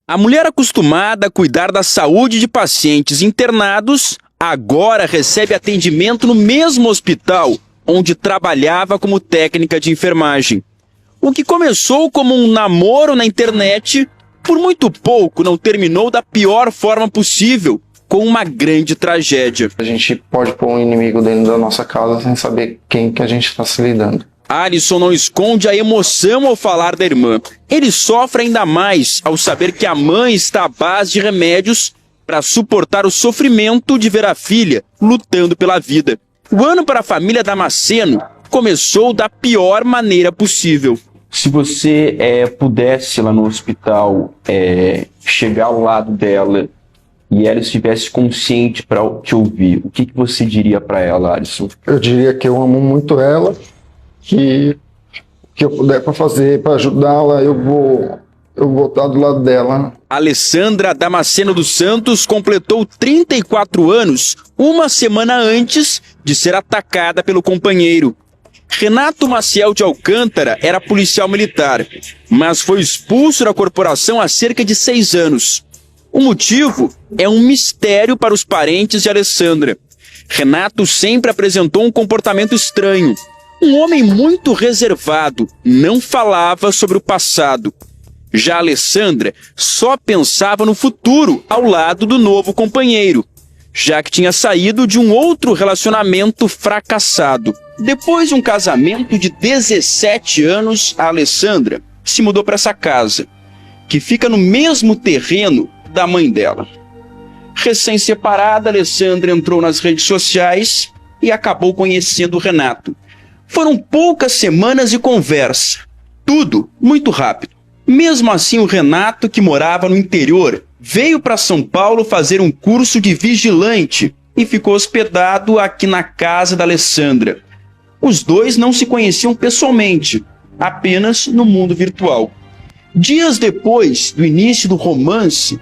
A mulher acostumada a cuidar da saúde de pacientes internados agora recebe atendimento no mesmo hospital onde trabalhava como técnica de enfermagem. O que começou como um namoro na internet, por muito pouco não terminou da pior forma possível, com uma grande tragédia. A gente pode pôr um inimigo dentro da nossa casa sem saber quem que a gente está se lidando. Alisson não esconde a emoção ao falar da irmã. Ele sofre ainda mais ao saber que a mãe está à base de remédios para suportar o sofrimento de ver a filha lutando pela vida. O ano para a família Damasceno começou da pior maneira possível. Se você pudesse lá no hospital chegar ao lado dela e ela estivesse consciente para te ouvir, o que você diria para ela, Alisson? Eu diria que eu amo muito ela, que eu puder para fazer, para ajudá-la, eu vou estar do lado dela. Alessandra Damasceno dos Santos completou 34 anos uma semana antes de ser atacada pelo companheiro. Renato Maciel de Alcântara era policial militar, mas foi expulso da corporação há cerca de 6 anos. O motivo é um mistério para os parentes de Alessandra. Renato sempre apresentou um comportamento estranho. Um homem muito reservado, não falava sobre o passado. Já Alessandra só pensava no futuro ao lado do novo companheiro, já que tinha saído de um outro relacionamento fracassado. Depois de um casamento de 17 anos, a Alessandra se mudou para essa casa, que fica no mesmo terreno da mãe dela. Recém-separada, Alessandra entrou nas redes sociais e acabou conhecendo o Renato. Foram poucas semanas de conversa, tudo muito rápido. Mesmo assim, o Renato, que morava no interior, veio para São Paulo fazer um curso de vigilante e ficou hospedado aqui na casa da Alessandra. Os dois não se conheciam pessoalmente, apenas no mundo virtual. Dias depois do início do romance,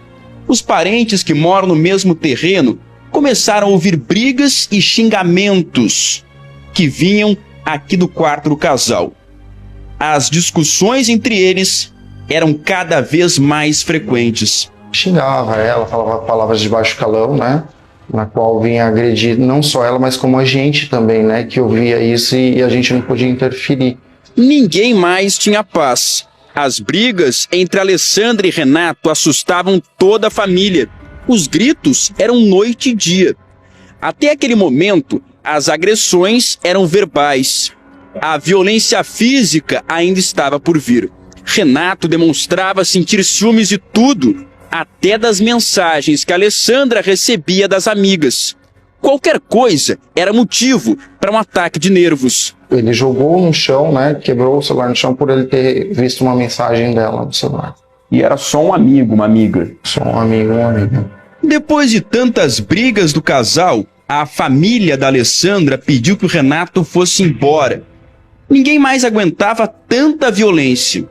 os parentes que moram no mesmo terreno começaram a ouvir brigas e xingamentos que vinham aqui do quarto do casal. As discussões entre eles eram cada vez mais frequentes. Xingava ela, falava palavras de baixo calão, né? Na qual vinha agredir não só ela, mas como a gente também, né? Que ouvia isso e a gente não podia interferir. Ninguém mais tinha paz. As brigas entre Alessandra e Renato assustavam toda a família. Os gritos eram noite e dia. Até aquele momento, as agressões eram verbais. A violência física ainda estava por vir. Renato demonstrava sentir ciúmes de tudo, até das mensagens que Alessandra recebia das amigas. Qualquer coisa era motivo para um ataque de nervos. Ele jogou no chão, né? Quebrou o celular no chão por ele ter visto uma mensagem dela no celular. E era só um amigo, uma amiga? Só um amigo, uma amiga. Depois de tantas brigas do casal, a família da Alessandra pediu que o Renato fosse embora. Ninguém mais aguentava tanta violência.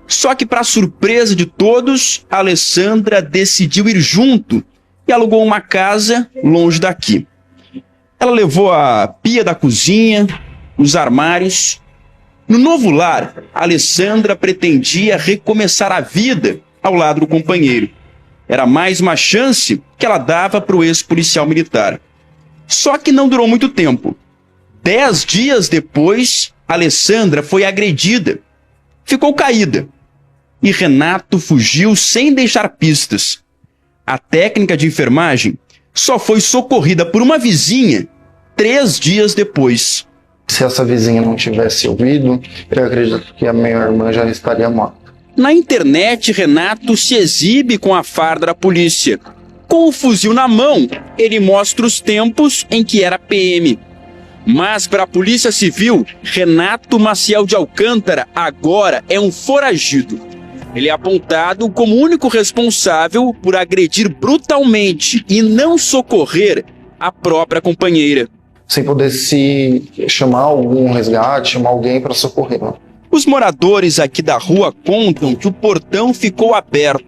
Só que, para surpresa de todos, a Alessandra decidiu ir junto e alugou uma casa longe daqui. Ela levou a pia da cozinha, os armários. No novo lar, a Alessandra pretendia recomeçar a vida ao lado do companheiro. Era mais uma chance que ela dava para o ex-policial militar. Só que não durou muito tempo. 10 dias depois, a Alessandra foi agredida. Ficou caída. E Renato fugiu sem deixar pistas. A técnica de enfermagem só foi socorrida por uma vizinha 3 dias depois. Se essa vizinha não tivesse ouvido, eu acredito que a minha irmã já estaria morta. Na internet, Renato se exibe com a farda da polícia. Com o fuzil na mão, ele mostra os tempos em que era PM. Mas para a Polícia Civil, Renato Maciel de Alcântara agora é um foragido. Ele é apontado como o único responsável por agredir brutalmente e não socorrer a própria companheira. Sem poder se chamar algum resgate, chamar alguém para socorrer. Os moradores aqui da rua contam que o portão ficou aberto.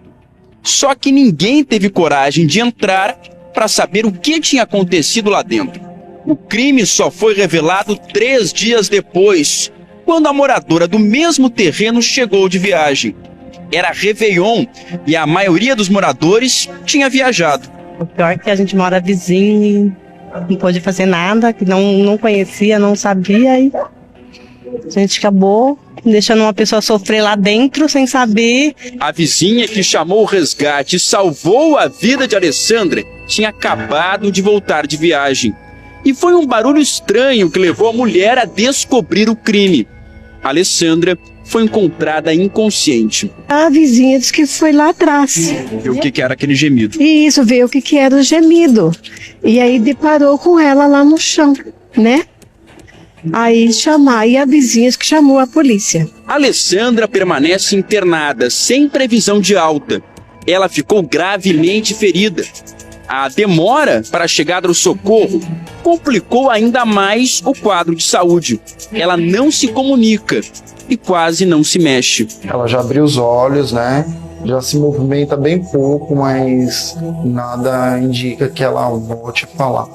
Só que ninguém teve coragem de entrar para saber o que tinha acontecido lá dentro. O crime só foi revelado 3 dias depois, quando a moradora do mesmo terreno chegou de viagem. Era Réveillon e a maioria dos moradores tinha viajado. O pior é que a gente mora vizinho e não pôde fazer nada, que não conhecia, não sabia, e a gente acabou deixando uma pessoa sofrer lá dentro sem saber. A vizinha que chamou o resgate e salvou a vida de Alessandra tinha acabado de voltar de viagem. E foi um barulho estranho que levou a mulher a descobrir o crime. Alessandra foi encontrada inconsciente. A vizinha disse que foi lá atrás. E o que era aquele gemido? E isso, veio o que era o gemido. E aí deparou com ela lá no chão, né? Aí a vizinha que chamou a polícia. Alessandra permanece internada, sem previsão de alta. Ela ficou gravemente ferida. A demora para a chegada do socorro complicou ainda mais o quadro de saúde. Ela não se comunica e quase não se mexe. Ela já abriu os olhos, né? Já se movimenta bem pouco, mas nada indica que ela volte a falar.